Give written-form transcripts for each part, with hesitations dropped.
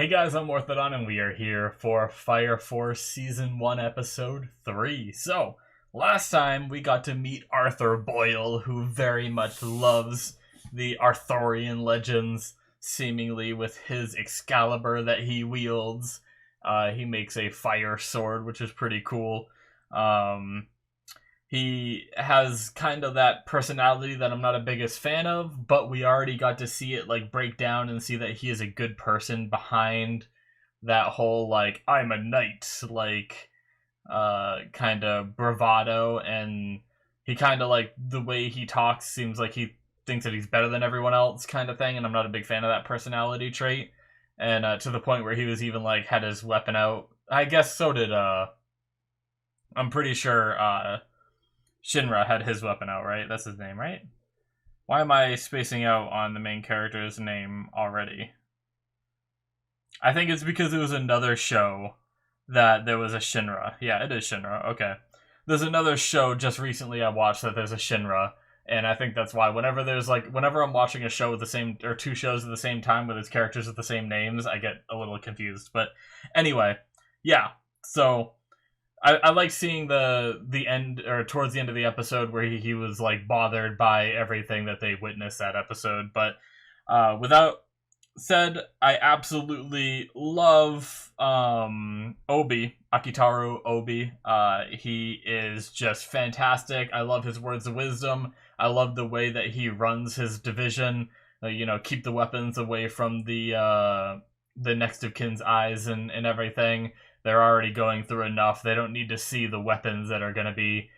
Hey guys, I'm Morthadon and we are here for Fire Force Season 1 Episode 3. So, last time we got to meet Arthur Boyle, who very much loves the Arthurian legends, seemingly with his Excalibur that he wields. He makes a fire sword, which is pretty cool. Um, he has kind of that personality that I'm not a biggest fan of, but we already got to see it like break down and see that he is a good person behind that whole like I'm a knight like kind of bravado, and he kind of like the way he talks seems like he thinks that he's better than everyone else kind of thing, and I'm not a big fan of that personality trait. And to the point where he was even like had his weapon out. I guess so did I'm pretty sure Shinra had his weapon out, right? That's his name, right? Why am I spacing out on the main character's name already? I think it's because it was another show that there was a Shinra. Yeah, it is Shinra. Okay. There's another show just recently I watched that there's a Shinra, and I think that's why whenever I'm watching a show with the same or two shows at the same time with its characters with the same names, I get a little confused. But anyway, yeah. So I like seeing the end or towards the end of the episode where he was like bothered by everything that they witnessed that episode. But without said, I absolutely love Obi, Akitaru Obi. He is just fantastic. I love his words of wisdom. I love the way that he runs his division. Keep the weapons away from the next of kin's eyes and everything. They're already going through enough. They don't need to see the weapons that are going to be,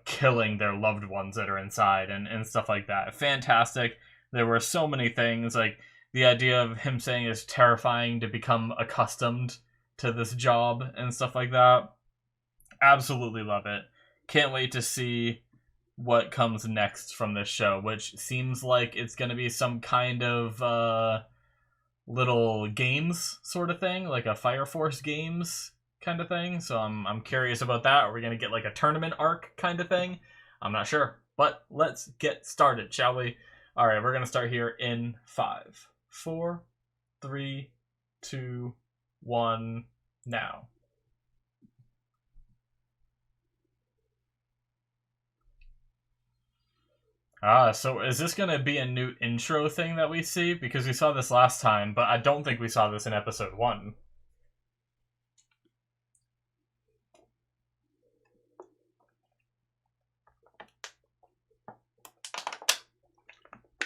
killing their loved ones that are inside and stuff like that. Fantastic. There were so many things, like the idea of him saying it's terrifying to become accustomed to this job and stuff like that. Absolutely love it. Can't wait to see what comes next from this show, which seems like it's going to be some kind of little games sort of thing, like a Fire Force games kind of thing. So I'm curious about that. Are we gonna get like a tournament arc kind of thing? I'm not sure, but let's get started, shall we? All right, we're gonna start here in 5, 4, 3, 2, 1, now. So is this gonna be a new intro thing that we see? Because we saw this last time, but I don't think we saw this in episode 1.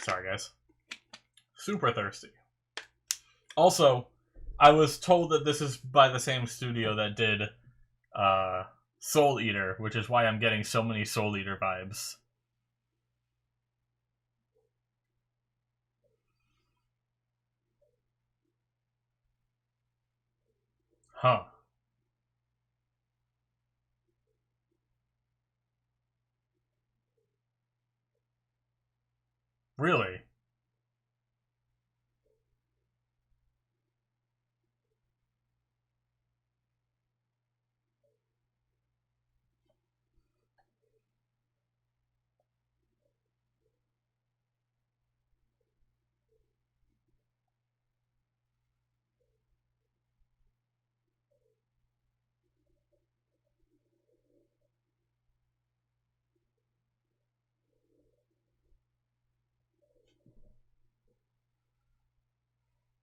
Sorry, guys. Super thirsty. Also, I was told that this is by the same studio that did Soul Eater, which is why I'm getting so many Soul Eater vibes. Huh. Really?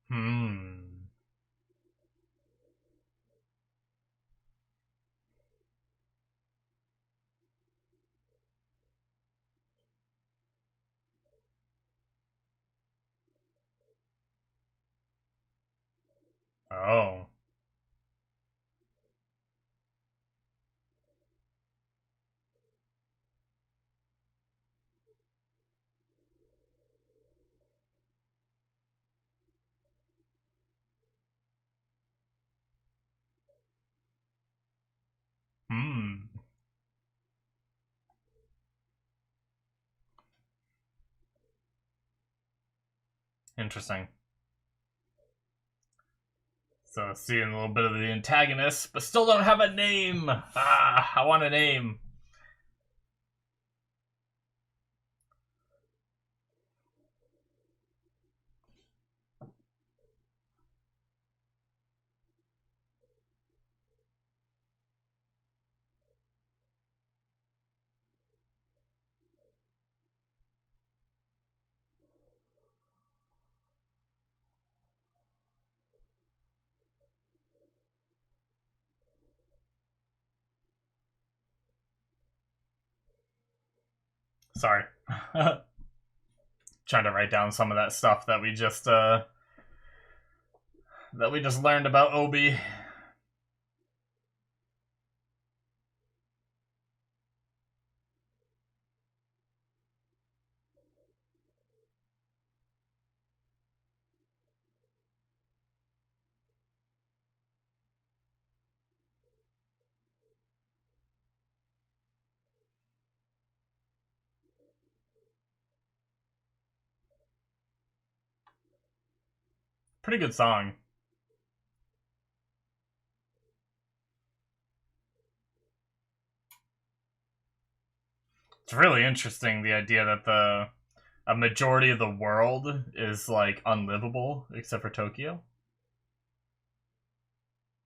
Hmm. Oh. Hmm. Interesting. So seeing a little bit of the antagonist, but still don't have a name. I want a name. Sorry. Trying to write down some of that stuff that we just learned about Obi. Pretty good song. It's really interesting, the idea that a majority of the world is like unlivable except for Tokyo.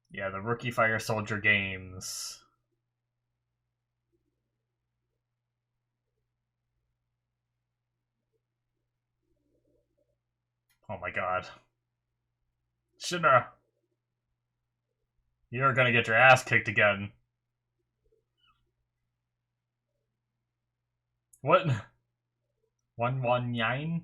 Yeah, the Rookie Fire Soldier games. Oh my god. Shinra, you're gonna get your ass kicked again. What? 119?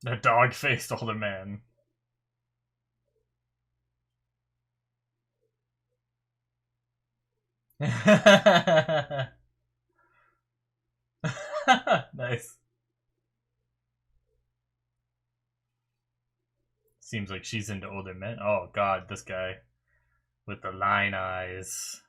The dog-faced older man. Nice. Seems like she's into older men. Oh god, this guy with the line eyes.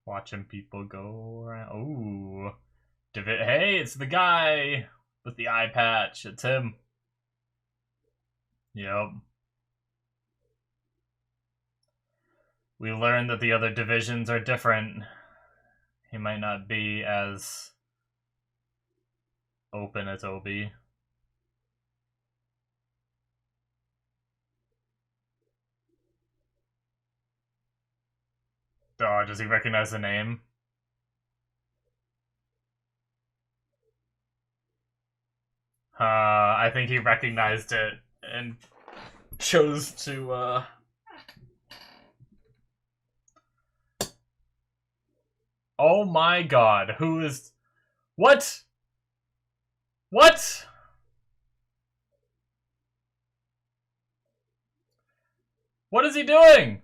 Watching people go around. Ooh. Hey, it's the guy with the eye patch. It's him. Yep. We learned that the other divisions are different. He might not be as open as Obi. Oh, does he recognize the name? I think he recognized it and chose to, Oh my god, who is... What? What? What is he doing?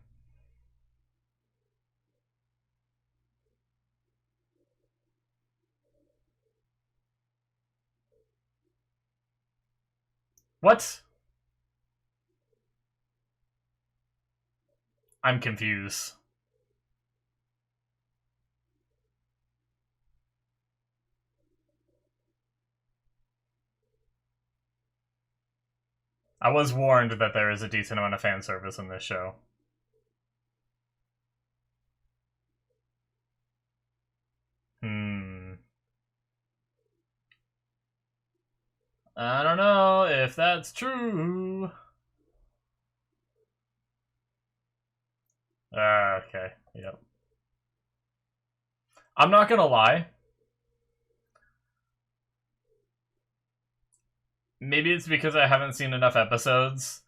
What? I'm confused. I was warned that there is a decent amount of fan service in this show. I don't know if that's true. Okay, yep. I'm not gonna lie. Maybe it's because I haven't seen enough episodes,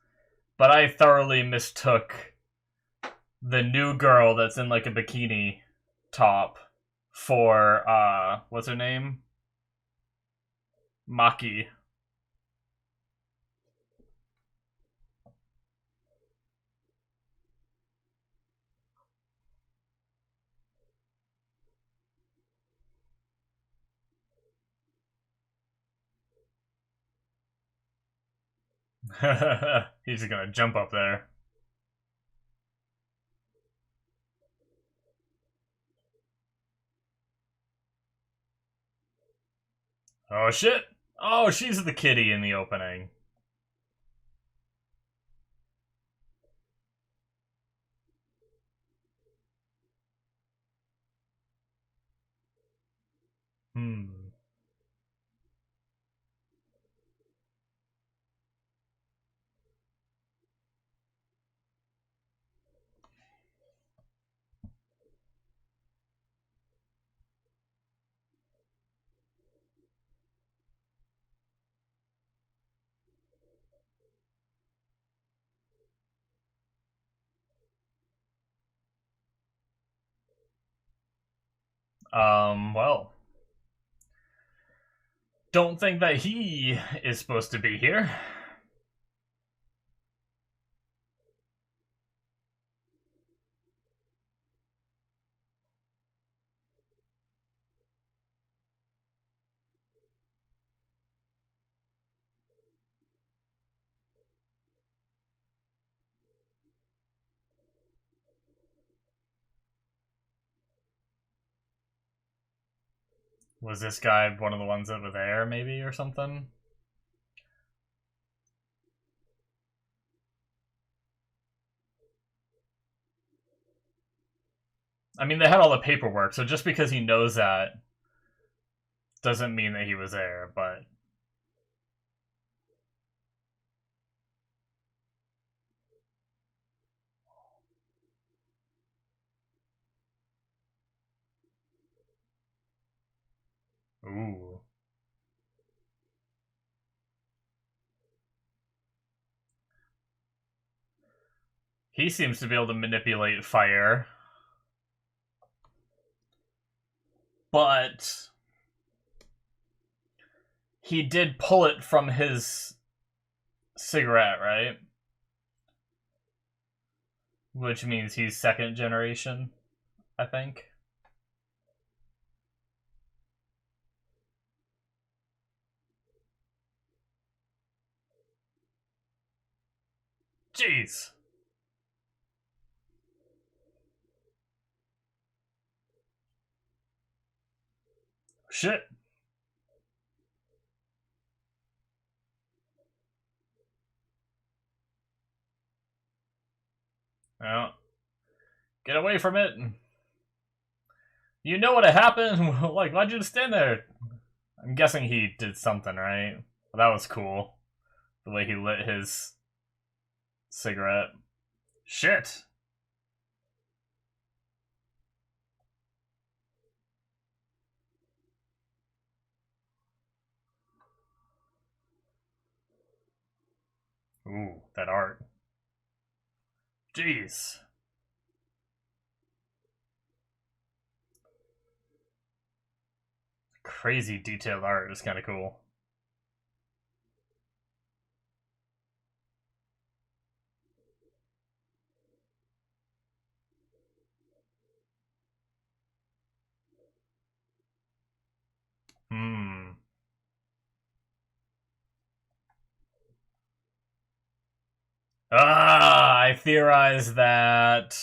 but I thoroughly mistook the new girl that's in like a bikini top for, what's her name? Maki. He's just gonna jump up there. Oh shit! Oh, she's the kitty in the opening. Hmm. Well, don't think that he is supposed to be here. Was this guy one of the ones that were there, maybe, or something? I mean, they had all the paperwork, so just because he knows that doesn't mean that he was there, but. Ooh. He seems to be able to manipulate fire. But he did pull it from his cigarette, right? Which means he's second generation, I think. Jeez. Shit. Well, get away from it. You know what happened? Like, why'd you just stand there? I'm guessing he did something, right? Well, that was cool. The way he lit his cigarette. Shit. Ooh, that art. Jeez. Crazy detailed art is kind of cool. Hmm. I theorize that.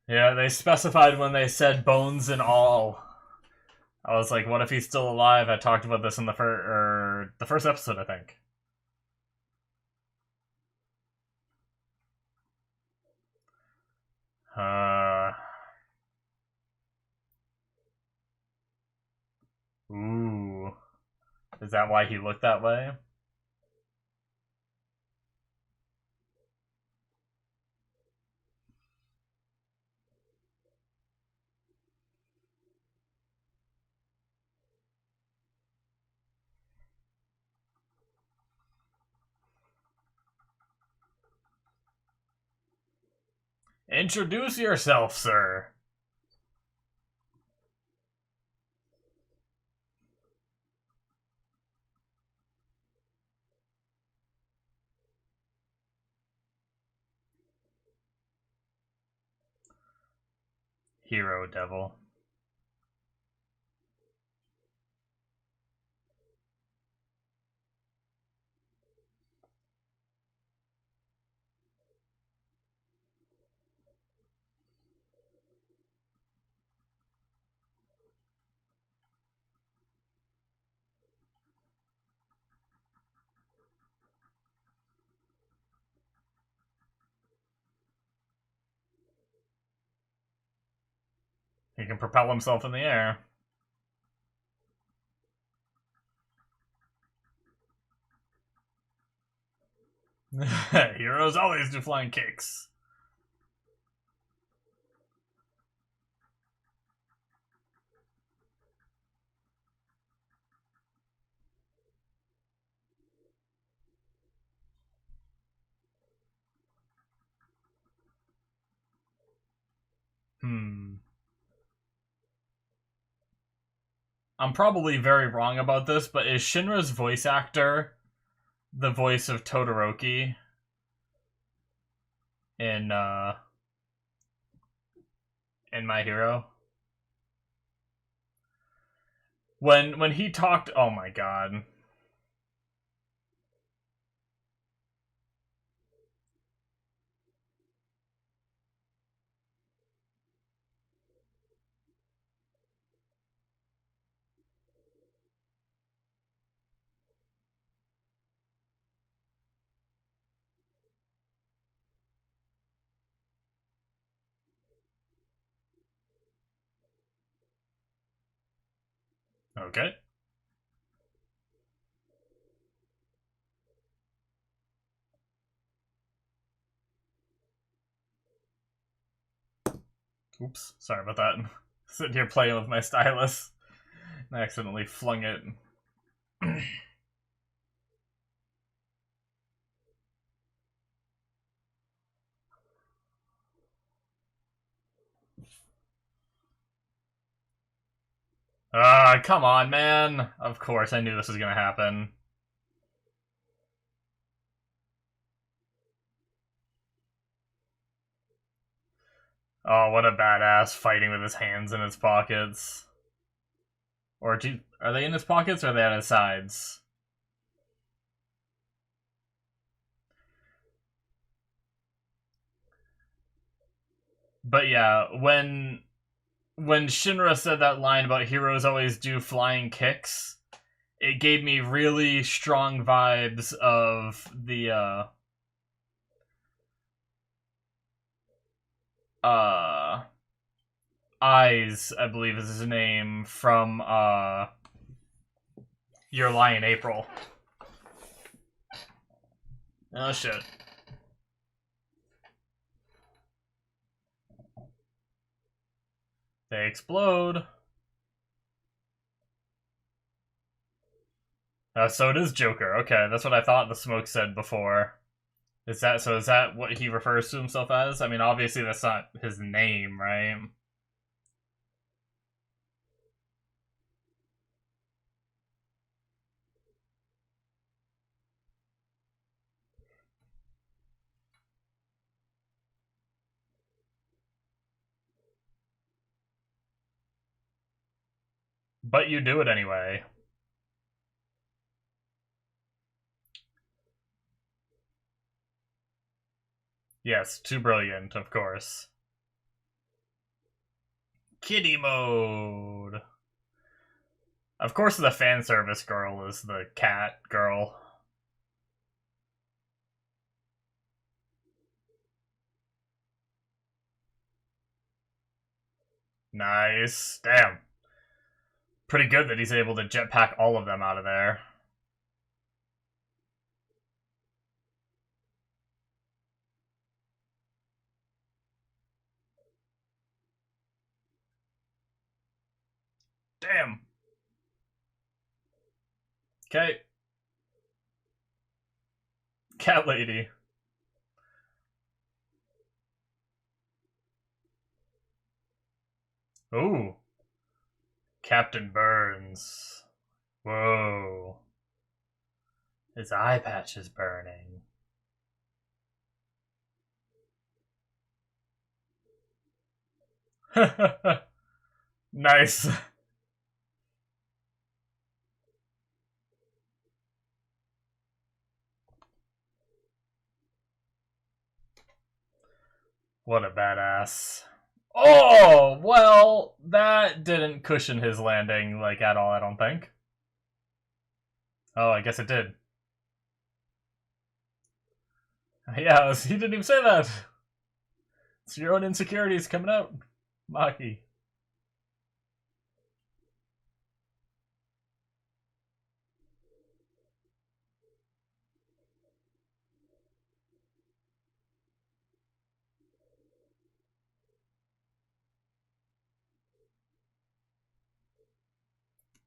Yeah, they specified when they said bones and all. I was like, what if he's still alive? I talked about this in the first episode, I think. Uh. Ooh. Is that why he looked that way? Introduce yourself, sir. Hero devil. He can propel himself in the air. Heroes always do flying kicks. I'm probably very wrong about this, but is Shinra's voice actor the voice of Todoroki in My Hero? When he talked, oh my god. Okay. Oops, sorry about that. Sitting here playing with my stylus. I accidentally flung it. Ah, come on, man. Of course, I knew this was gonna happen. Oh, what a badass, fighting with his hands in his pockets. Or are they in his pockets or are they on his sides? But yeah, when Shinra said that line about heroes always do flying kicks, it gave me really strong vibes of the Eyes, I believe is his name, from Your Lie in April. Oh shit. They explode. So it is Joker. Okay, that's what I thought the smoke said before. Is that what he refers to himself as? I mean, obviously that's not his name, right? But you do it anyway. Yes, too brilliant, of course. Kitty mode. Of course the fan service girl is the cat girl. Nice. Damn. Pretty good that he's able to jetpack all of them out of there. Damn. Okay. Cat lady. Ooh. Captain Burns. Whoa. His eye patch is burning. Nice. What a badass. Oh, well, that didn't cushion his landing, like, at all, I don't think. Oh, I guess it did. Yeah, he didn't even say that. It's your own insecurities coming out, Maki.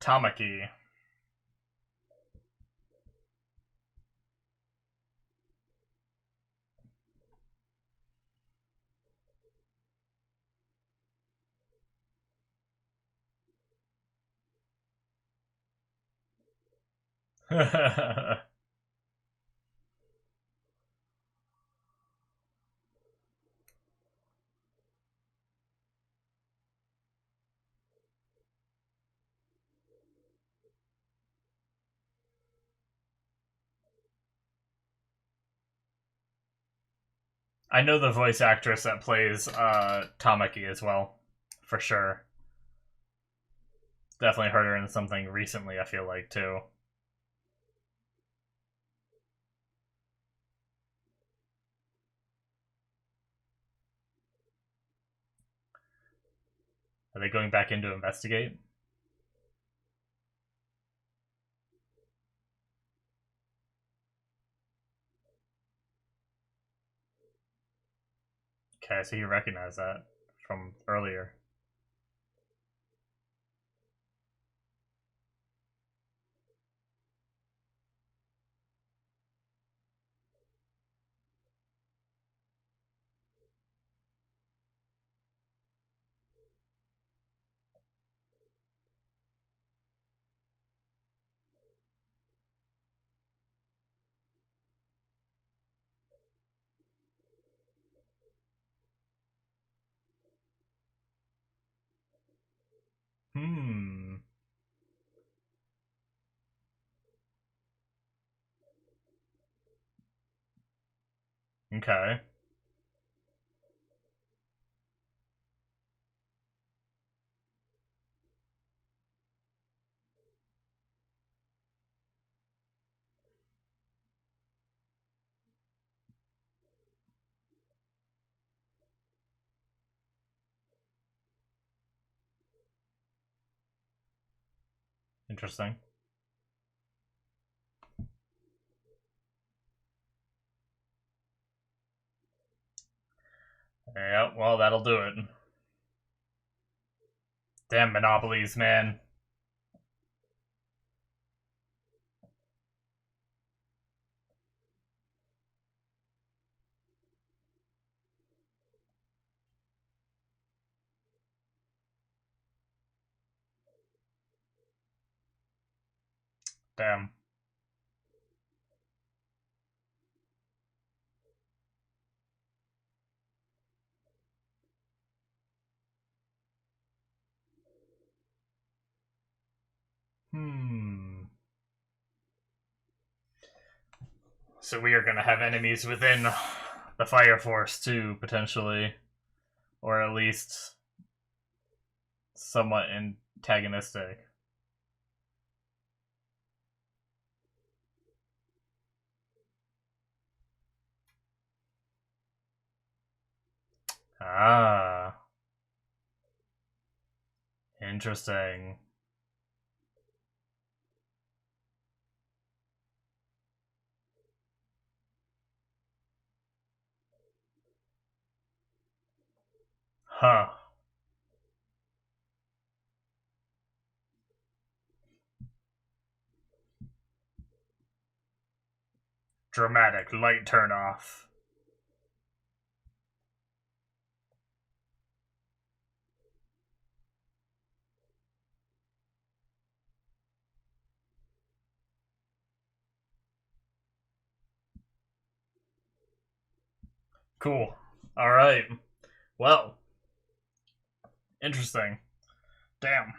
Tamaki. I know the voice actress that plays Tamaki as well, for sure. Definitely heard her in something recently, I feel like, too. Are they going back in to investigate? Okay, so you recognize that from earlier. Hmm. Okay. Interesting. Yeah, well, that'll do it. Damn monopolies, man. Damn. Hmm. So we are gonna have enemies within the Fire Force too, potentially. Or at least somewhat antagonistic. Ah. Interesting. Huh. Dramatic light turn off. Cool. Alright. Well. Interesting. Damn.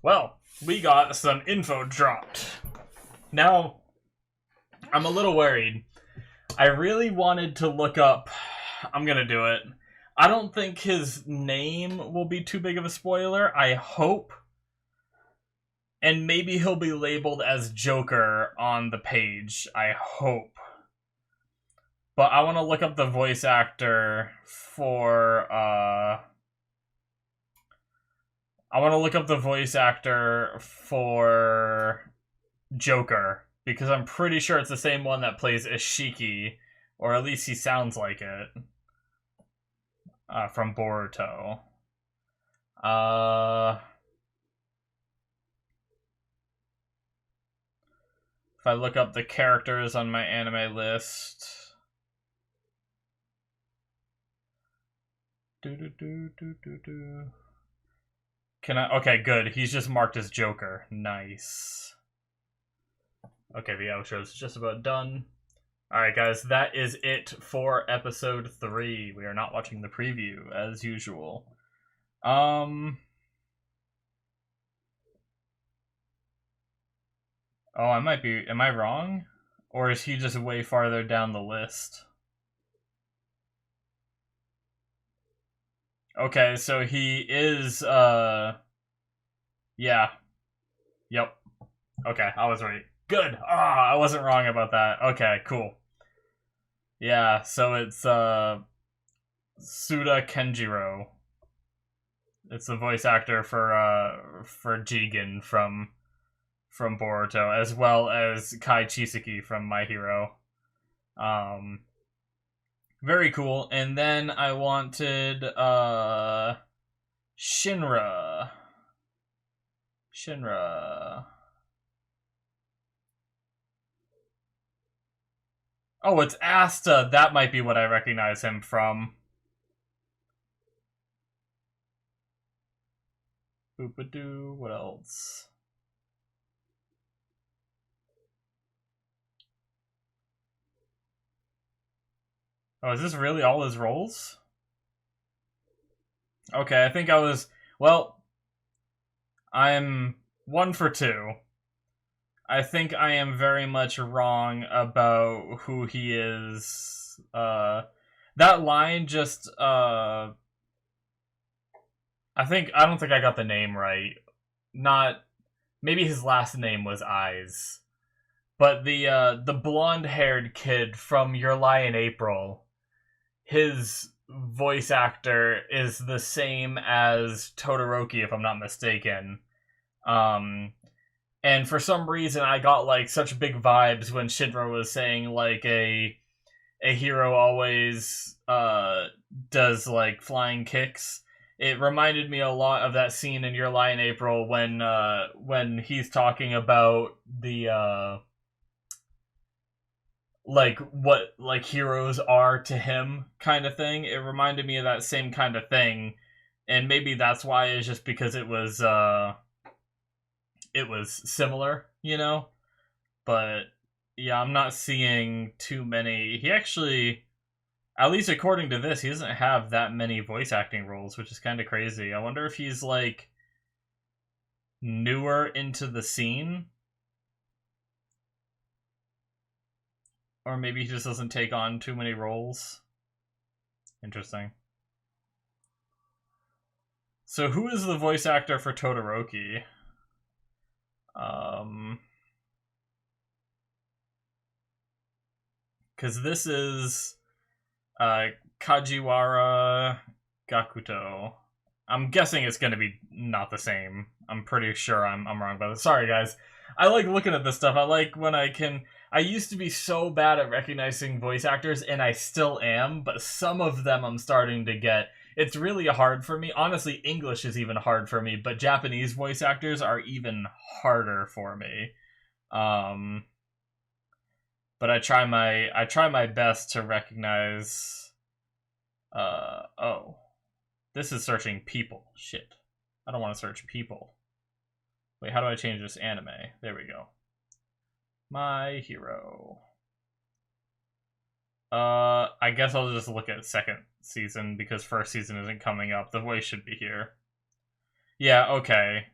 Well, we got some info dropped. Now, I'm a little worried. I really wanted to look up. I'm gonna do it. I don't think his name will be too big of a spoiler. I hope. And maybe he'll be labeled as Joker on the page. I hope. But I want to look up the voice actor for Joker, because I'm pretty sure it's the same one that plays Ishiki, or at least he sounds like it, from Boruto. If I look up the characters on my anime list... Can I... Okay, good. He's just marked as Joker. Nice. Okay, the outro's just about done. Alright, guys, that is it for episode 3. We are not watching the preview, as usual. Oh, I might be... Am I wrong? Or is he just way farther down the list? Okay, so he is, yeah. Yep. Okay, I was right. Good! I wasn't wrong about that. Okay, cool. Yeah, so it's, Suda Kenjiro. It's the voice actor for Jigen from Boruto, as well as Kai Chisaki from My Hero. Very cool. And then I wanted Shinra. Oh, it's Asta. That might be what I recognize him from. Boopadoo. What else? Oh, is this really all his roles? Okay, I think I was... Well, I'm 1 for 2. I think I am very much wrong about who he is. That line just... I don't think I got the name right. Not... Maybe his last name was Eyes. But the blonde-haired kid from Your Lie in April, his voice actor is the same as Todoroki, if I'm not mistaken. And for some reason, I got like such big vibes when Shinra was saying like a hero always does like flying kicks. It reminded me a lot of that scene in Your Lie in April when he's talking about the like what like heroes are to him kind of thing. It reminded me of that same kind of thing, and maybe that's why, it's just because it was similar, you know? But yeah, I'm not seeing too many. He actually, at least according to this, he doesn't have that many voice acting roles, which is kind of crazy. I wonder if he's like newer into the scene, or maybe he just doesn't take on too many roles. Interesting. So who is the voice actor for Todoroki? Because this is Kajiwara Gakuto. I'm guessing it's going to be not the same. I'm pretty sure I'm wrong about it. Sorry, guys. I like looking at this stuff. I like when I can... I used to be so bad at recognizing voice actors, and I still am, but some of them I'm starting to get. It's really hard for me. Honestly, English is even hard for me, but Japanese voice actors are even harder for me. But I try my best to recognize... oh. This is searching people. Shit. I don't want to search people. Wait, how do I change this anime? There we go. My Hero. I guess I'll just look at second season, because first season isn't coming up. The voice should be here. Yeah, okay.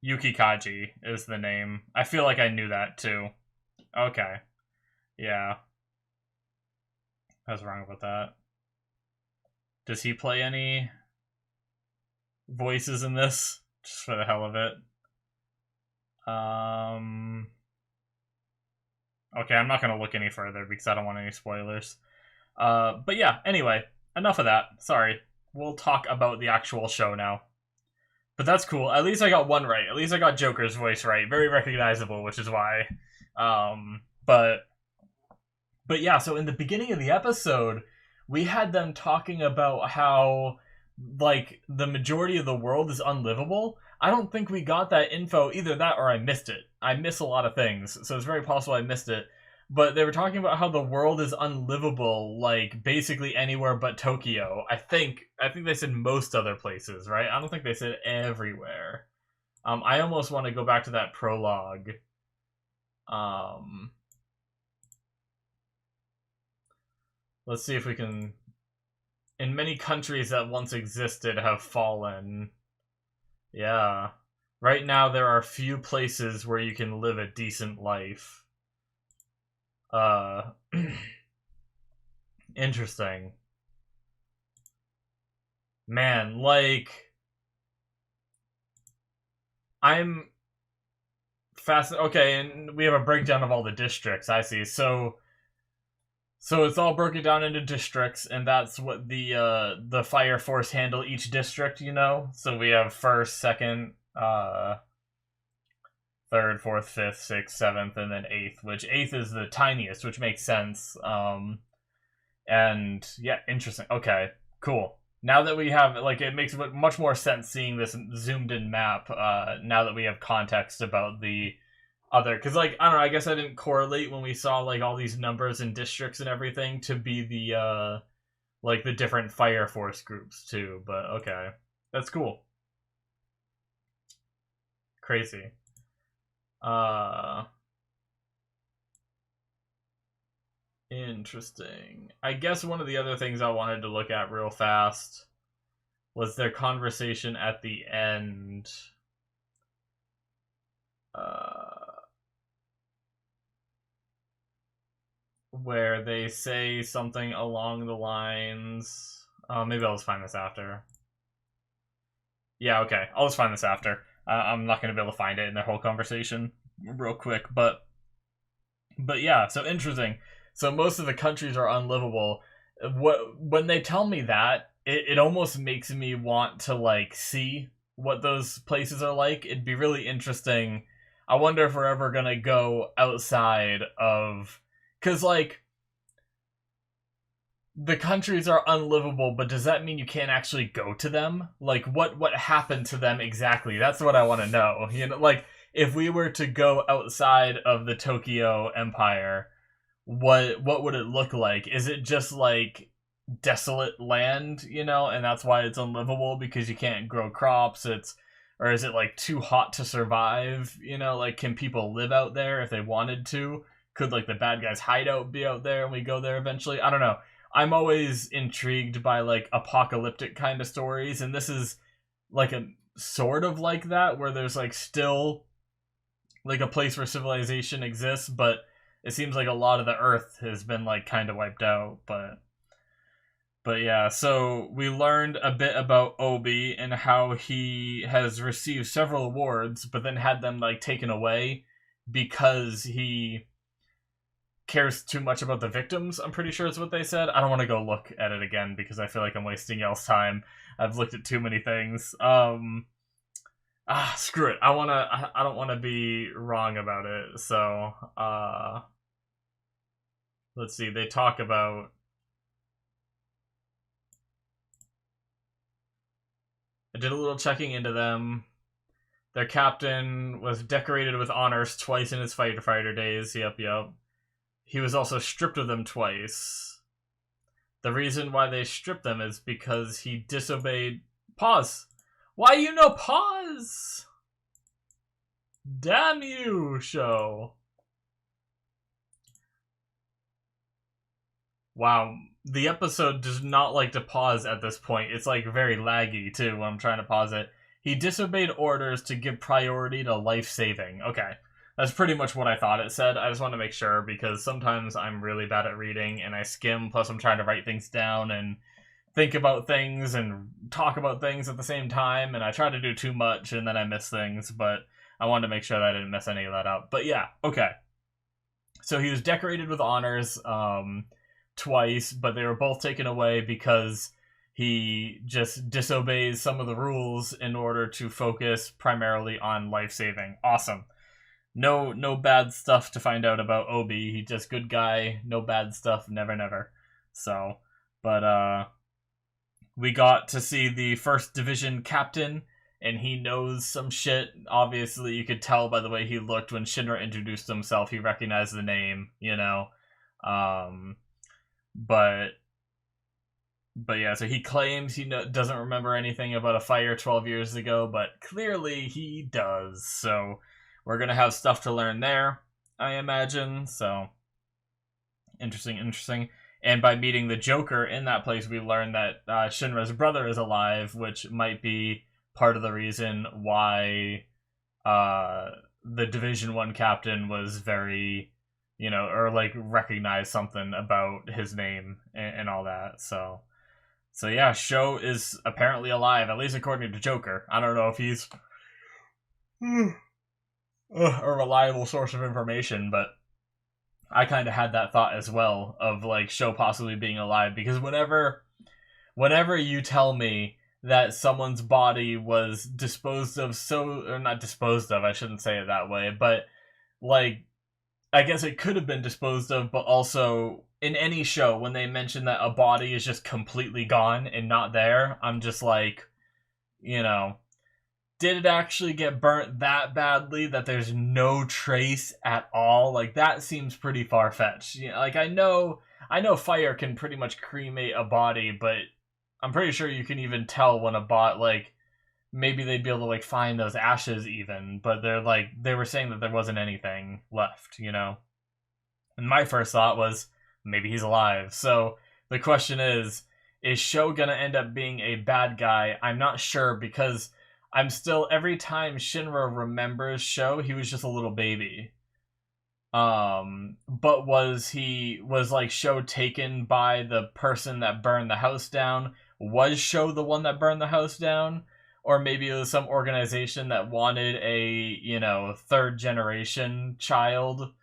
Yuki Kaji is the name. I feel like I knew that, too. Okay. Yeah. I was wrong about that. Does he play any voices in this? Just for the hell of it. Okay, I'm not gonna look any further because I don't want any spoilers. But yeah, anyway, enough of that. Sorry. We'll talk about the actual show now. But that's cool. At least I got one right. At least I got Joker's voice right. Very recognizable, which is why. But yeah, so in the beginning of the episode, we had them talking about how like the majority of the world is unlivable. I don't think we got that info, either that or I missed it. I miss a lot of things, so it's very possible I missed it. But they were talking about how the world is unlivable, like basically anywhere but Tokyo. I think they said most other places, right? I don't think they said everywhere. I almost want to go back to that prologue. Let's see if we can. In many countries that once existed have fallen. Yeah. Right now there are few places where you can live a decent life. Interesting. Man, like I'm fascinated. Okay, and we have a breakdown of all the districts. I see. So it's all broken down into districts, and that's what the fire force handle each district. You know, so we have first, second, third, fourth, fifth, sixth, seventh, and then eighth. Which eighth is the tiniest, which makes sense. And yeah, interesting. Okay, cool. Now that we have, like, it makes much more sense seeing this zoomed in map. Now that we have context about the other, because like I don't know, I guess I didn't correlate when we saw like all these numbers and districts and everything to be the like the different fire force groups too. But okay, that's cool. Crazy. Interesting. I guess one of the other things I wanted to look at real fast was their conversation at the end. Where they say something along the lines. Maybe I'll just find this after. Yeah, okay. I'll just find this after. I'm not going to be able to find it in their whole conversation real quick, but yeah, so interesting. So most of the countries are unlivable. When they tell me that, it almost makes me want to like see what those places are like. It'd be really interesting. I wonder if we're ever going to go outside of, cuz like the countries are unlivable, but does that mean you can't actually go to them? Like what happened to them exactly? That's what I want to know. You know, like if we were to go outside of the Tokyo Empire, what would it look like? Is it just like desolate land, you know, and that's why it's unlivable because you can't grow crops? Or is it like too hot to survive, you know, like can people live out there if they wanted to? Could like the bad guys hideout be out there and we go there eventually? I don't know. I'm always intrigued by like apocalyptic kind of stories, and this is like a sort of like that, where there's like still like a place where civilization exists, but it seems like a lot of the earth has been like kind of wiped out. But yeah, so we learned a bit about Obi and how he has received several awards, but then had them like taken away because he cares too much about the victims. I'm pretty sure is what they said. I don't want to go look at it again because I feel like I'm wasting y'all's time. I've looked at too many things. Screw it. I don't want to be wrong about it. So, let's see. They talk about I did a little checking into them. Their captain was decorated with honors twice in his fighter days. Yep. He was also stripped of them twice. The reason why they stripped them is because he disobeyed... Pause! Why you no pause? Damn you, show. Wow, the episode does not like to pause at this point. It's like very laggy too when I'm trying to pause it. He disobeyed orders to give priority to life saving. Okay. That's pretty much what I thought it said. I just want to make sure because sometimes I'm really bad at reading and I skim, plus I'm trying to write things down and think about things and talk about things at the same time, and I try to do too much and then I miss things, but I wanted to make sure that I didn't mess any of that up. But yeah, okay. So he was decorated with honors twice, but they were both taken away because he just disobeys some of the rules in order to focus primarily on life saving. Awesome. No bad stuff to find out about Obi. He just good guy, no bad stuff, never never. So, but we got to see the first division captain, and he knows some shit. Obviously, you could tell by the way he looked when Shinra introduced himself. He recognized the name, you know. But yeah, so he claims he doesn't remember anything about a fire 12 years ago, but clearly he does. So we're going to have stuff to learn there, I imagine. So interesting. And by meeting the Joker in that place, we learn that Shinra's brother is alive, which might be part of the reason why the Division 1 captain was very, or like recognized something about his name and all that. So yeah, Sho is apparently alive, at least according to Joker. I don't know if he's a reliable source of information, but I kind of had that thought as well of like Sho possibly being alive, because whenever you tell me that someone's body was disposed of, or not disposed of, I shouldn't say it that way, but like I guess it could have been disposed of, but also in any show when they mention that a body is just completely gone and not there, I'm just like, did it actually get burnt that badly that there's no trace at all? Like, that seems pretty far-fetched. Like, I know fire can pretty much cremate a body, but I'm pretty sure you can even tell when a bot, like, maybe they'd be able to, like, find those ashes even, but they were saying that there wasn't anything left, And my first thought was, maybe he's alive. So, the question is Sho gonna end up being a bad guy? I'm not sure, because I'm still, every time Shinra remembers Sho, he was just a little baby. But was like Sho taken by the person that burned the house down? Was Sho the one that burned the house down? Or maybe it was some organization that wanted a, third generation child,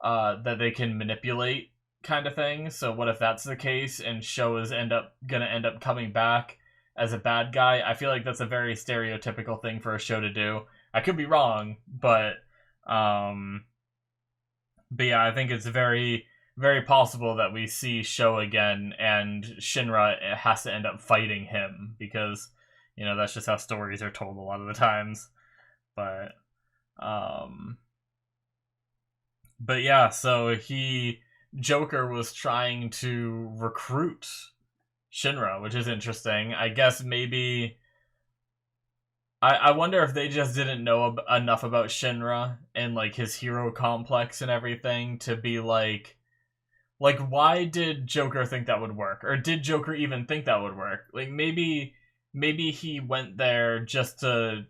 that they can manipulate, kind of thing. So what if that's the case and Sho is gonna end up coming back as a bad guy? I feel like that's a very stereotypical thing for a show to do. I could be wrong, but yeah, I think it's very, very possible that we see Sho again and Shinra has to end up fighting him, because, that's just how stories are told a lot of the times. But yeah, so Joker was trying to recruit Shinra, which is interesting. I guess maybe I wonder if they just didn't know enough about Shinra and like his hero complex and everything to be like why did Joker think that would work? Or did Joker even think that would work? Like maybe he went there just to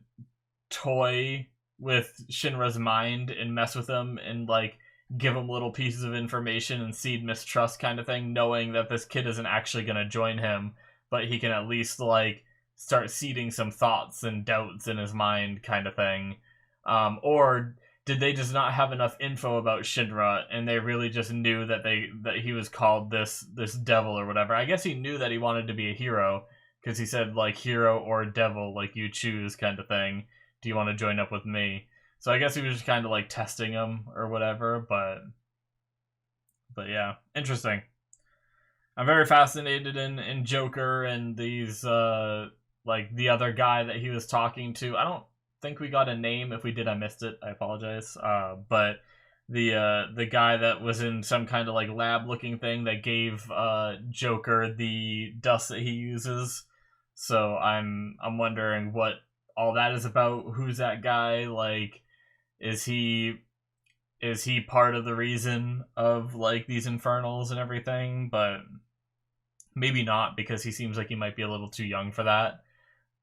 toy with Shinra's mind and mess with him and like give him little pieces of information and seed mistrust kind of thing, knowing that this kid isn't actually going to join him, but he can at least like start seeding some thoughts and doubts in his mind kind of thing. Or did they just not have enough info about Shinra and they really just knew that he was called this devil or whatever? I guess he knew that he wanted to be a hero, because he said like hero or devil, like you choose kind of thing. Do you want to join up with me? So I guess he was just kind of like testing him or whatever, but yeah, interesting. I'm very fascinated in Joker and these like the other guy that he was talking to. I don't think we got a name. If we did, I missed it. I apologize. But the guy that was in some kind of like lab looking thing that gave Joker the dust that he uses. So I'm wondering what all that is about. Who's that guy? Like, is he part of the reason of like these infernals and everything? But maybe not, because he seems like he might be a little too young for that.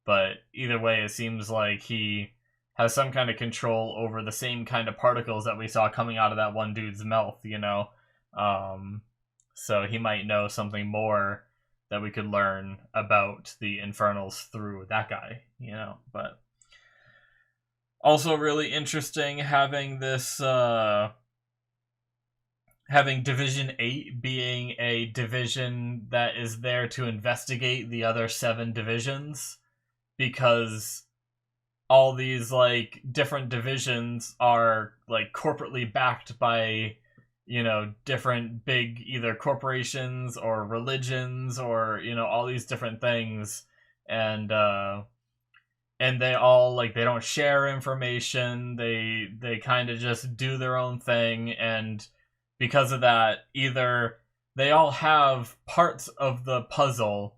But either way, it seems like he has some kind of control over the same kind of particles that we saw coming out of that one dude's mouth, So he might know something more that we could learn about the infernals through that guy, But also really interesting having this having Division 8 being a division that is there to investigate the other 7 divisions, because all these like different divisions are like corporately backed by, you know, different big either corporations or religions, or, you know, all these different things. And they all like, they don't share information, they kind of just do their own thing. And because of that, either they all have parts of the puzzle,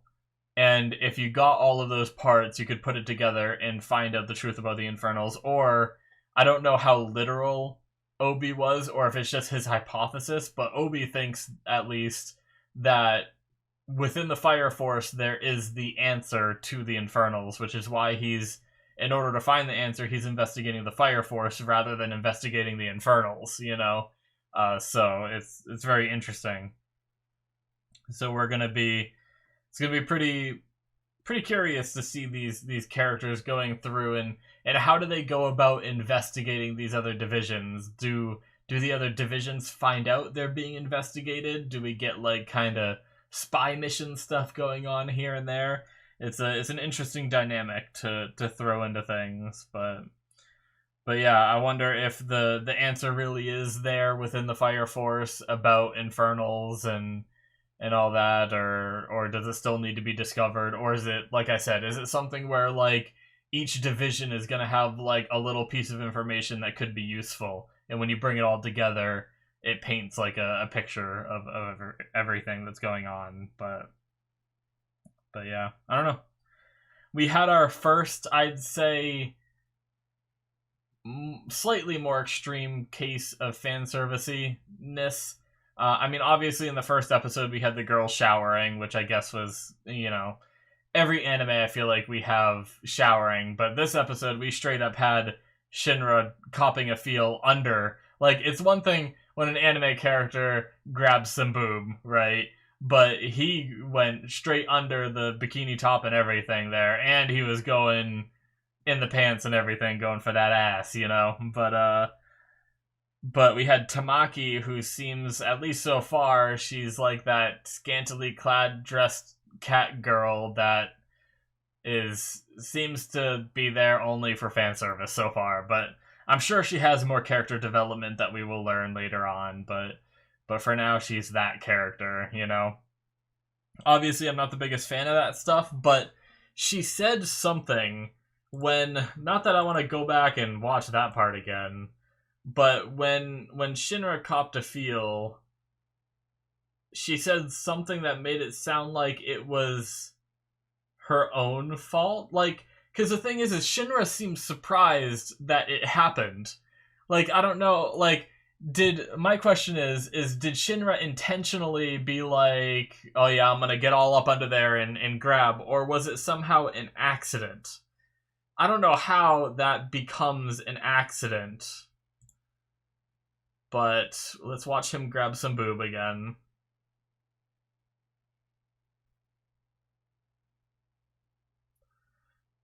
and if you got all of those parts, you could put it together and find out the truth about the Infernals. Or, I don't know how literal Obi was, or if it's just his hypothesis, but Obi thinks, at least, that within the Fire Force there is the answer to the Infernals, which is why he's, in order to find the answer, he's investigating the Fire Force rather than investigating the Infernals, you know? So it's very interesting. So it's gonna be pretty curious to see these characters going through, and how do they go about investigating these other divisions? Do the other divisions find out they're being investigated? Do we get like kind of spy mission stuff going on here and there? It's an interesting dynamic to throw into things, but yeah, I wonder if the answer really is there within the Fire Force about Infernals and all that, or does it still need to be discovered? Or is it, like I said, is it something where like each division is going to have like a little piece of information that could be useful, and when you bring it all together, it paints like a picture of everything that's going on? But yeah, I don't know. We had our first, I'd say, slightly more extreme case of fan service-ness. I mean, obviously in the first episode we had the girl showering, which I guess was, you know, every anime I feel like we have showering, but this episode we straight up had Shinra copping a feel under. Like, it's one thing when an anime character grabs some boob, right? But he went straight under the bikini top and everything there, and he was going in the pants and everything, going for that ass, you know? But we had Tamaki, who seems, at least so far, she's like that scantily clad dressed cat girl that seems to be there only for fan service so far. But I'm sure she has more character development that we will learn later on. But for now, she's that character, you know? Obviously, I'm not the biggest fan of that stuff, but she said something when, not that I want to go back and watch that part again, but when Shinra copped a feel, she said something that made it sound like it was her own fault. Like, because the thing is Shinra seems surprised that it happened. Like, I don't know, like, my question is did Shinra intentionally be like, oh yeah, I'm gonna get all up under there and grab, or was it somehow an accident? I don't know how that becomes an accident. But let's watch him grab some boob again.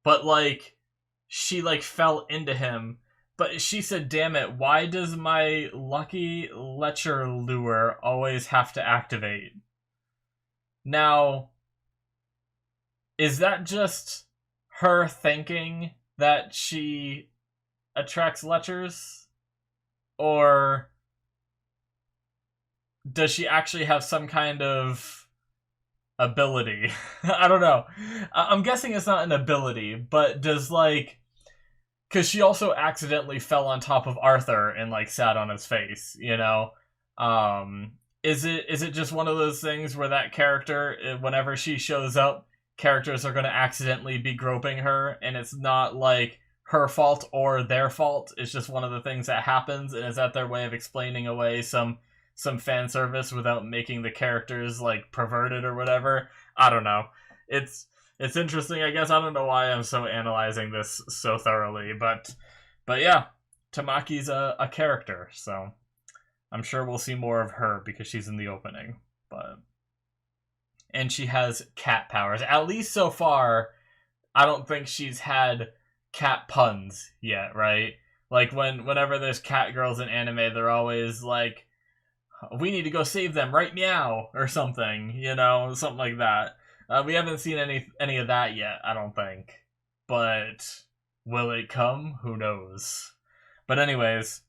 But like, she like fell into him. But she said, damn it, why does my lucky lecher lure always have to activate? Now, is that just her thinking that she attracts lechers? Or does she actually have some kind of ability? I don't know. I'm guessing it's not an ability, but does like, because she also accidentally fell on top of Arthur and like sat on his face, you know? Is it just one of those things where that character, whenever she shows up, characters are going to accidentally be groping her, and it's not like her fault or their fault? It's just one of the things that happens, and is that their way of explaining away some fan service without making the characters like perverted or whatever? I don't know. It's interesting, I guess. I don't know why I'm so analyzing this so thoroughly, but yeah, Tamaki's a character, so I'm sure we'll see more of her because she's in the opening. And she has cat powers. At least so far, I don't think she's had cat puns yet, right? Like whenever there's cat girls in anime, they're always like, we need to go save them right now or something, something like that. We haven't seen any of that yet, I don't think. But will it come? Who knows? But anyways,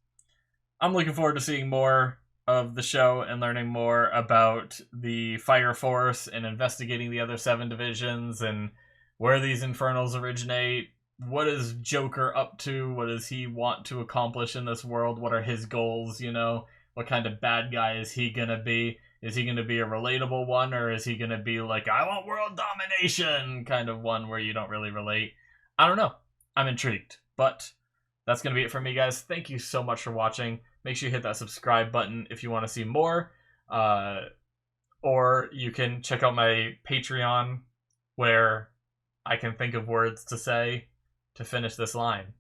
I'm looking forward to seeing more of the show and learning more about the Fire Force and investigating the other 7 divisions and where these infernals originate. What is Joker up to? What does he want to accomplish in this world? What are his goals, What kind of bad guy is he gonna be? Is he gonna be a relatable one, or is he gonna be like, I want world domination kind of one where you don't really relate? I don't know. I'm intrigued. But that's gonna be it for me, guys. Thank you so much for watching. Make sure you hit that subscribe button if you want to see more. Or you can check out my Patreon, where I can think of words to say to finish this line.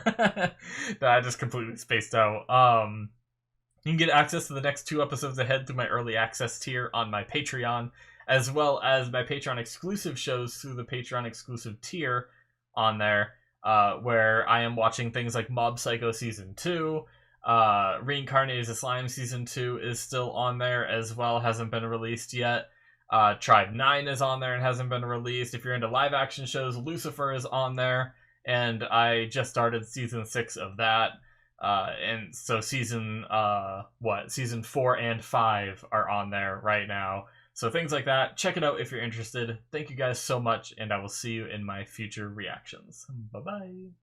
That I just completely spaced out. You can get access to the next 2 episodes ahead through my early access tier on my Patreon, as well as my Patreon exclusive shows through the Patreon exclusive tier on there, where I am watching things like Mob Psycho Season 2, Reincarnated as a Slime Season 2 is still on there as well, hasn't been released yet. Tribe 9 is on there and hasn't been released. If you're into live action shows, Lucifer is on there, and I just started Season 6 of that. And so Season 4 and 5 are on there right now. So things like that, check it out if you're interested. Thank you guys so much, and I will see you in my future reactions. Bye-bye.